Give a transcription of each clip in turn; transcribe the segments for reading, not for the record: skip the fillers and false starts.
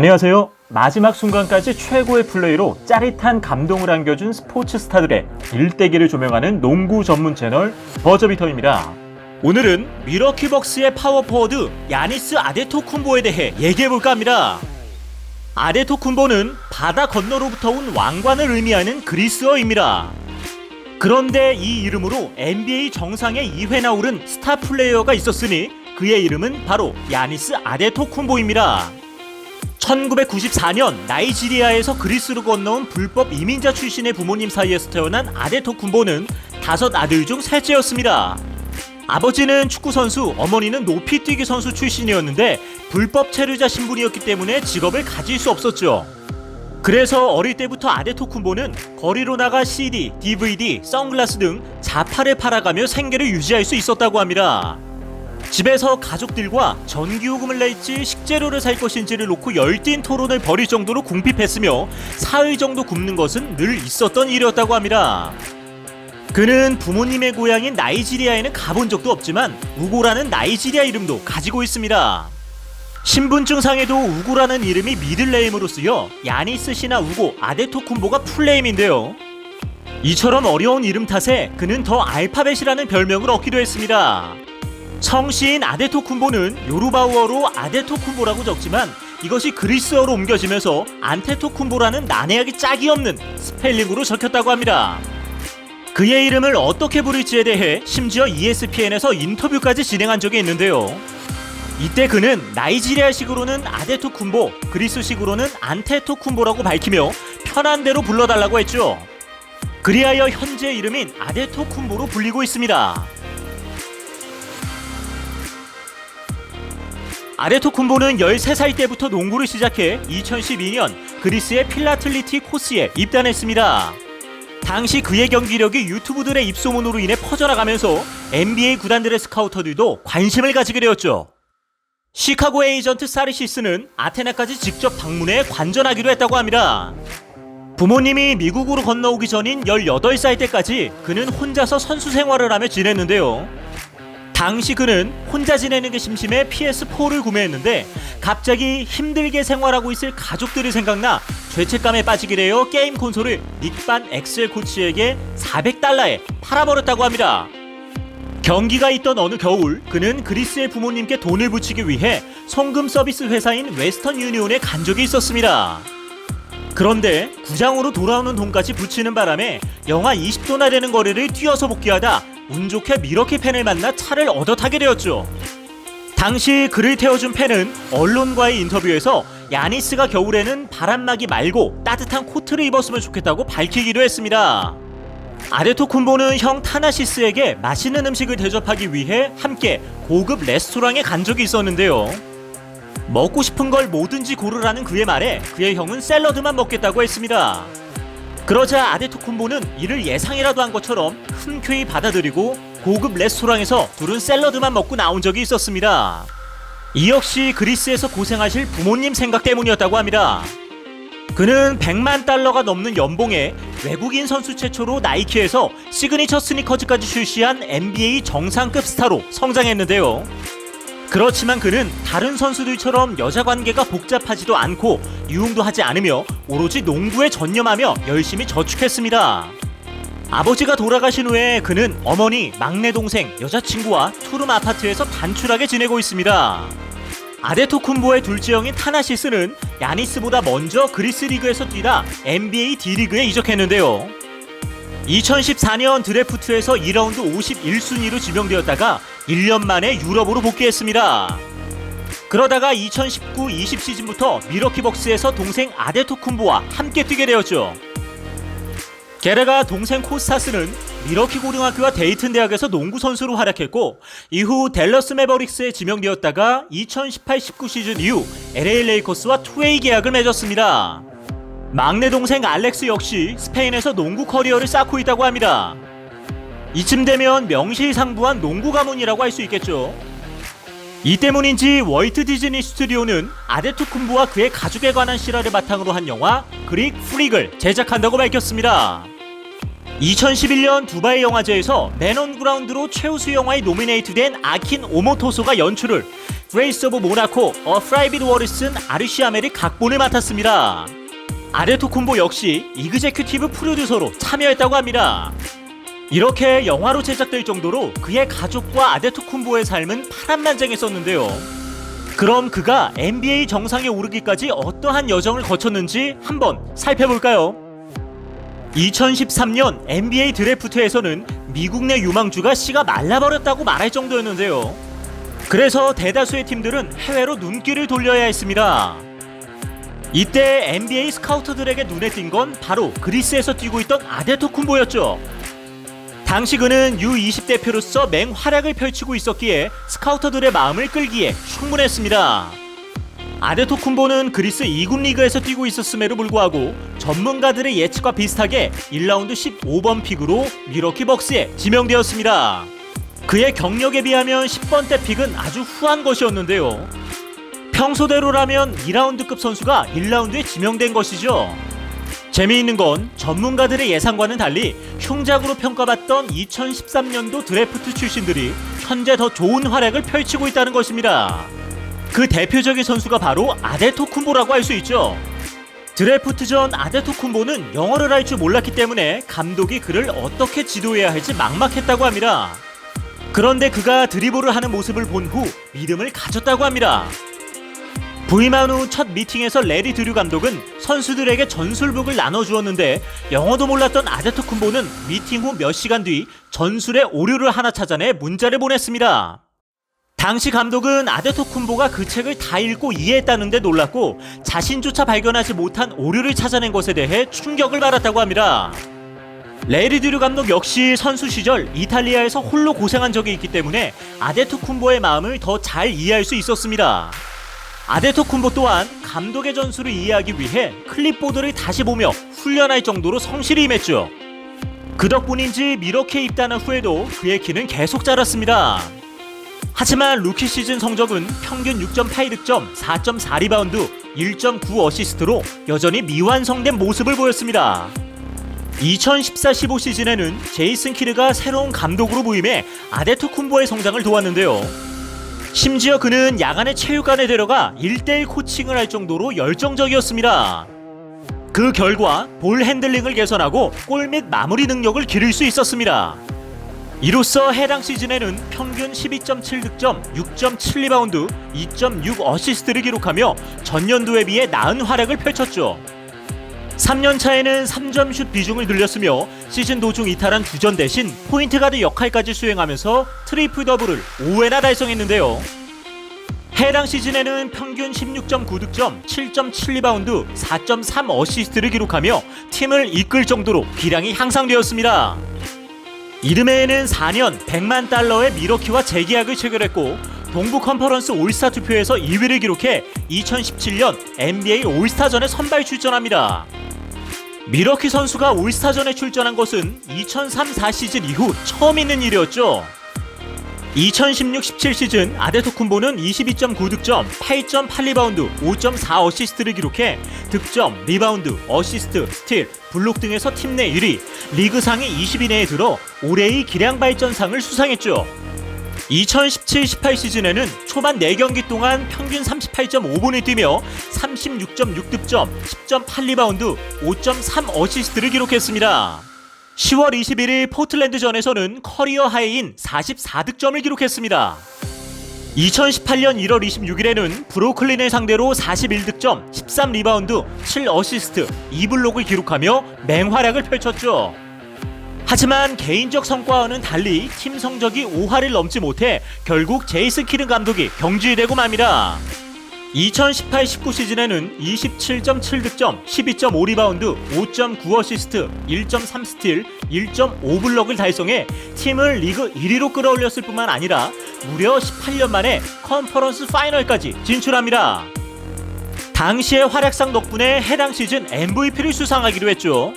안녕하세요. 마지막 순간까지 최고의 플레이로 짜릿한 감동을 안겨준 스포츠 스타들의 일대기를 조명하는 농구 전문 채널 버저비터입니다. 오늘은 미러키 벅스의 파워포워드 야니스 아데토쿤보에 대해 얘기해볼까 합니다. 아데토쿤보는 바다 건너로부터 온 왕관을 의미하는 그리스어입니다. 그런데 이 이름으로 NBA 정상에 2회나 오른 스타 플레이어가 있었으니 그의 이름은 바로 야니스 아데토쿤보입니다. 1994년 나이지리아에서 그리스로 건너온 불법 이민자 출신의 부모님 사이에서 태어난 아데토쿤보는 5 아들 중 셋째였습니다. 아버지는 축구선수, 어머니는 높이뛰기 선수 출신이었는데 불법 체류자 신분이었기 때문에 직업을 가질 수 없었죠. 그래서 어릴 때부터 아데토쿤보는 거리로 나가 CD, DVD, 선글라스 등 자파를 팔아가며 생계를 유지할 수 있었다고 합니다. 집에서 가족들과 전기요금을 낼지 식재료를 살 것인지를 놓고 열띤 토론을 벌일 정도로 궁핍했으며 사흘 정도 굶는 것은 늘 있었던 일이었다고 합니다. 그는 부모님의 고향인 나이지리아에는 가본 적도 없지만 우고라는 나이지리아 이름도 가지고 있습니다. 신분증상에도 우고라는 이름이 미들네임으로 쓰여 야니스 시나 우고 아데토쿤보가 풀네임인데요. 이처럼 어려운 이름 탓에 그는 더 알파벳이라는 별명을 얻기도 했습니다. 성씨인 아데토쿤보는 요르바어로 아데토쿤보라고 적지만 이것이 그리스어로 옮겨지면서 안테토쿤보라는 난해하기 짝이 없는 스펠링으로 적혔다고 합니다. 그의 이름을 어떻게 부를지에 대해 심지어 ESPN에서 인터뷰까지 진행한 적이 있는데요. 이때 그는 나이지리아식으로는 아데토쿤보, 그리스식으로는 안테토쿤보라고 밝히며 편한 대로 불러달라고 했죠. 그리하여 현재 이름인 아데토쿤보로 불리고 있습니다. 아데토쿤보는 13살 때부터 농구를 시작해 2012년 그리스의 필라틀리티 코스에 입단했습니다. 당시 그의 경기력이 유튜브들의 입소문으로 인해 퍼져나가면서 NBA 구단들의 스카우터들도 관심을 가지게 되었죠. 시카고 에이전트 사리시스는 아테네까지 직접 방문해 관전하기도 했다고 합니다. 부모님이 미국으로 건너오기 전인 18살 때까지 그는 혼자서 선수 생활을 하며 지냈는데요. 당시 그는 혼자 지내는 게 심심해 PS4를 구매했는데 갑자기 힘들게 생활하고 있을 가족들이 생각나 죄책감에 빠지게 되어 게임 콘솔을 닉반 엑셀 코치에게 $400에 팔아버렸다고 합니다. 경기가 있던 어느 겨울 그는 그리스의 부모님께 돈을 붙이기 위해 송금 서비스 회사인 웨스턴 유니온에 간 적이 있었습니다. 그런데 구장으로 돌아오는 돈까지 붙이는 바람에 영하 20도나 되는 거리를 뛰어서 복귀하다 운 좋게 미러키 팬을 만나 차를 얻어 타게 되었죠. 당시 그를 태워준 팬은 언론과의 인터뷰에서 야니스가 겨울에는 바람막이 말고 따뜻한 코트를 입었으면 좋겠다고 밝히기도 했습니다. 아데토쿤보는 형 타나시스에게 맛있는 음식을 대접하기 위해 함께 고급 레스토랑에 간 적이 있었는데요. 먹고 싶은 걸 뭐든지 고르라는 그의 말에 그의 형은 샐러드만 먹겠다고 했습니다. 그러자 아데토쿤보는 이를 예상이라도 한 것처럼 흔쾌히 받아들이고 고급 레스토랑에서 둘은 샐러드만 먹고 나온 적이 있었습니다. 이 역시 그리스에서 고생하실 부모님 생각 때문이었다고 합니다. 그는 $1,000,000가 넘는 연봉에 외국인 선수 최초로 나이키에서 시그니처 스니커즈까지 출시한 NBA 정상급 스타로 성장했는데요. 그렇지만 그는 다른 선수들처럼 여자 관계가 복잡하지도 않고 유흥도 하지 않으며 오로지 농구에 전념하며 열심히 저축했습니다. 아버지가 돌아가신 후에 그는 어머니, 막내 동생, 여자친구와 투룸 아파트에서 단출하게 지내고 있습니다. 아데토쿤보의 둘째 형인 타나시스는 야니스보다 먼저 그리스 리그에서 뛰다 NBA D리그에 이적했는데요. 2014년 드래프트에서 2라운드 51순위로 지명되었다가 1년 만에 유럽으로 복귀했습니다. 그러다가 2019-20 시즌부터 미러키 벅스에서 동생 아데토쿤보와 함께 뛰게 되었죠. 게다가 동생 코스타스는 미러키 고등학교와 데이튼 대학에서 농구 선수로 활약했고 이후 댈러스 매버릭스에 지명되었다가 2018-19 시즌 이후 LA 레이커스와 투웨이 계약을 맺었습니다. 막내 동생 알렉스 역시 스페인에서 농구 커리어를 쌓고 있다고 합니다. 이쯤 되면 명실상부한 농구 가문이라고 할 수 있겠죠. 이 때문인지 월트 디즈니 스튜디오는 아데토쿤보와 그의 가족에 관한 실화를 바탕으로 한 영화 그릭 프릭을 제작한다고 밝혔습니다. 2011년 두바이 영화제에서 맨 온 그라운드로 최우수 영화에 노미네이트된 아킨 오모토소가 연출을, 레이스 오브 모나코, 프라이빗 워리슨 아르시아멜이 각본을 맡았습니다. 아데토쿤보 역시 이그제큐티브 프로듀서로 참여했다고 합니다. 이렇게 영화로 제작될 정도로 그의 가족과 아데토쿤보의 삶은 파란만장했었는데요. 그럼 그가 NBA 정상에 오르기까지 어떠한 여정을 거쳤는지 한번 살펴볼까요? 2013년 NBA 드래프트에서는 미국 내 유망주가 씨가 말라버렸다고 말할 정도였는데요. 그래서 대다수의 팀들은 해외로 눈길을 돌려야 했습니다. 이때 NBA 스카우터들에게 눈에 띈 건 바로 그리스에서 뛰고 있던 아데토쿤보였죠. 당시 그는 U20 대표로서 맹활약을 펼치고 있었기에 스카우터들의 마음을 끌기에 충분했습니다. 아데토쿤보는 그리스 2군 리그에서 뛰고 있었음에도 불구하고 전문가들의 예측과 비슷하게 1라운드 15번 픽으로 밀워키 벅스에 지명되었습니다. 그의 경력에 비하면 10번대 픽은 아주 후한 것이었는데요. 평소대로라면 2라운드급 선수가 1라운드에 지명된 것이죠. 재미있는 건 전문가들의 예상과는 달리 흉작으로 평가받던 2013년도 드래프트 출신들이 현재 더 좋은 활약을 펼치고 있다는 것입니다. 그 대표적인 선수가 바로 아데토쿤보라고 할 수 있죠. 드래프트 전 아데토쿤보는 영어를 할 줄 몰랐기 때문에 감독이 그를 어떻게 지도해야 할지 막막했다고 합니다. 그런데 그가 드리블을 하는 모습을 본 후 믿음을 가졌다고 합니다. 부임한 후 첫 미팅에서 레리 드류 감독은 선수들에게 전술북을 나눠주었는데 영어도 몰랐던 아데토쿤보는 미팅 후 몇 시간 뒤 전술의 오류를 하나 찾아내 문자를 보냈습니다. 당시 감독은 아데토쿤보가 그 책을 다 읽고 이해했다는데 놀랐고 자신조차 발견하지 못한 오류를 찾아낸 것에 대해 충격을 받았다고 합니다. 레리 드류 감독 역시 선수 시절 이탈리아에서 홀로 고생한 적이 있기 때문에 아데토쿤보의 마음을 더 잘 이해할 수 있었습니다. 아데토쿤보 또한 감독의 전술을 이해하기 위해 클립보드를 다시 보며 훈련할 정도로 성실히 임했죠. 그 덕분인지 밀워키에 입단한 후에도 그의 키는 계속 자랐습니다. 하지만 루키 시즌 성적은 평균 6.8득점, 4.4 리바운드, 1.9 어시스트로 여전히 미완성된 모습을 보였습니다. 2014-15 시즌에는 제이슨 키드가 새로운 감독으로 부임해 아데토쿤보의 성장을 도왔는데요. 심지어 그는 야간에 체육관에 데려가 1대1 코칭을 할 정도로 열정적이었습니다. 그 결과 볼 핸들링을 개선하고 골 및 마무리 능력을 기를 수 있었습니다. 이로써 해당 시즌에는 평균 12.7득점, 6.7 리바운드, 2.6 어시스트를 기록하며 전년도에 비해 나은 활약을 펼쳤죠. 3년차에는 3점슛 비중을 늘렸으며 시즌 도중 이탈한 두전 대신 포인트 가드 역할까지 수행하면서 트리플 더블을 5회나 달성했는데요. 해당 시즌에는 평균 16.9득점, 7.7 리바운드, 4.3 어시스트를 기록하며 팀을 이끌 정도로 기량이 향상되었습니다. 이듬해에는 4년 100만 달러의 밀워키와 재계약을 체결했고 동부 컨퍼런스 올스타 투표에서 2위를 기록해 2017년 NBA 올스타전에 선발 출전합니다. 밀워키 선수가 올스타전에 출전한 것은 2003-4 시즌 이후 처음 있는 일이었죠. 2016-17 시즌 아데토쿤보는 22.9득점, 8.8 리바운드, 5.4 어시스트를 기록해 득점, 리바운드, 어시스트, 스틸, 블록 등에서 팀 내 1위, 리그 상위 20위 내에 들어 올해의 기량 발전상을 수상했죠. 2017-18 시즌에는 초반 4경기 동안 평균 38.5분을 뛰며 36.6득점, 10.8 리바운드, 5.3 어시스트를 기록했습니다. 10월 21일 포틀랜드전에서는 커리어 하이인 44득점을 기록했습니다. 2018년 1월 26일에는 브루클린을 상대로 41득점, 13 리바운드, 7 어시스트, 2블록을 기록하며 맹활약을 펼쳤죠. 하지만 개인적 성과와는 달리 팀 성적이 5할을 넘지 못해 결국 제이슨 키드 감독이 경질되고 맙니다. 2018-19 시즌에는 27.7득점, 12.5 리바운드, 5.9 어시스트, 1.3 스틸, 1.5 블럭을 달성해 팀을 리그 1위로 끌어올렸을 뿐만 아니라 무려 18년 만에 컨퍼런스 파이널까지 진출합니다. 당시의 활약상 덕분에 해당 시즌 MVP를 수상하기도 했죠.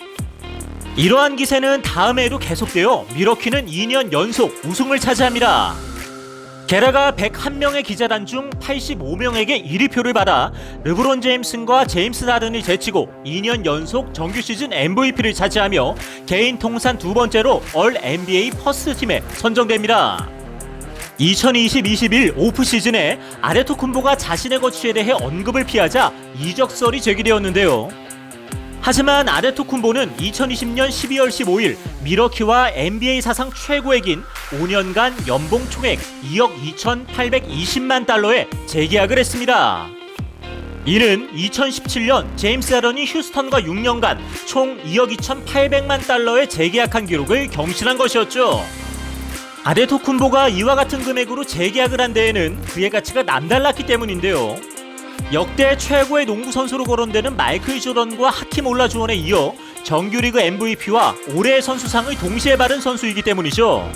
이러한 기세는 다음 해에도 계속되어 밀워키는 2년 연속 우승을 차지합니다. 게다가 101명의 기자단 중 85명에게 1위표를 받아 르브론 제임슨과 제임스 하든을 제치고 2년 연속 정규 시즌 MVP를 차지하며 개인 통산 두 번째로 올 NBA 퍼스트 팀에 선정됩니다. 2020-21 오프 시즌에 아데토쿤보가 자신의 거취에 대해 언급을 피하자 이적설이 제기되었는데요. 하지만 아데토쿤보는 2020년 12월 15일 미러키와 NBA 사상 최고액인 5년간 연봉 총액 2억 2,820만 달러에 재계약을 했습니다. 이는 2017년 제임스 하런이 휴스턴과 6년간 총 2억 2,800만 달러에 재계약한 기록을 경신한 것이었죠. 아데토쿤보가 이와 같은 금액으로 재계약을 한 데에는 그의 가치가 남달랐기 때문인데요. 역대 최고의 농구 선수로 거론되는 마이클 조던과 하킴 올라주원에 이어 정규리그 MVP와 올해의 선수상을 동시에 받은 선수이기 때문이죠.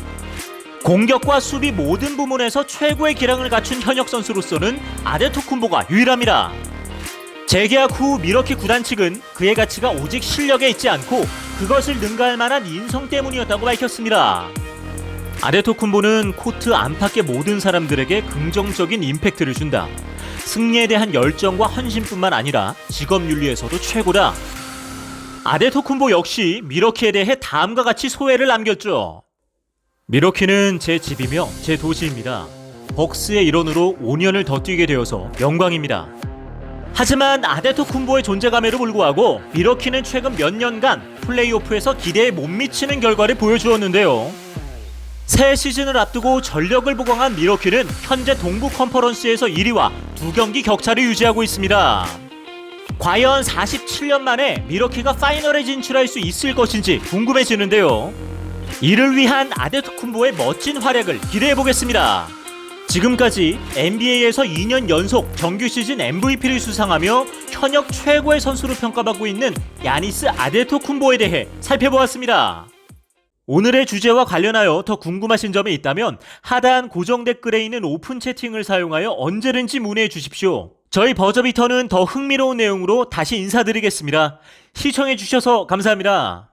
공격과 수비 모든 부문에서 최고의 기량을 갖춘 현역 선수로서는 아데토쿤보가 유일합니다. 재계약 후 미러키 구단 측은 그의 가치가 오직 실력에 있지 않고 그것을 능가할 만한 인성 때문이었다고 밝혔습니다. 아데토쿤보는 코트 안팎의 모든 사람들에게 긍정적인 임팩트를 준다. 승리에 대한 열정과 헌신뿐만 아니라 직업윤리에서도 최고다. 아데토쿤보 역시 미러키에 대해 다음과 같이 소회를 남겼죠. 미러키는 제 집이며 제 도시입니다. 벅스의 일원으로 5년을 더 뛰게 되어서 영광입니다. 하지만 아데토쿤보의 존재감에도 불구하고 미러키는 최근 몇 년간 플레이오프에서 기대에 못 미치는 결과를 보여주었는데요. 새 시즌을 앞두고 전력을 보강한 미러키는 현재 동부 컨퍼런스에서 1위와 2경기 격차를 유지하고 있습니다. 과연 47년 만에 미러키가 파이널에 진출할 수 있을 것인지 궁금해지는데요. 이를 위한 아데토쿤보의 멋진 활약을 기대해보겠습니다. 지금까지 NBA에서 2년 연속 정규 시즌 MVP를 수상하며 현역 최고의 선수로 평가받고 있는 야니스 아데토쿤보에 대해 살펴보았습니다. 오늘의 주제와 관련하여 더 궁금하신 점이 있다면 하단 고정 댓글에 있는 오픈 채팅을 사용하여 언제든지 문의해 주십시오. 저희 버저비터는 더 흥미로운 내용으로 다시 인사드리겠습니다. 시청해 주셔서 감사합니다.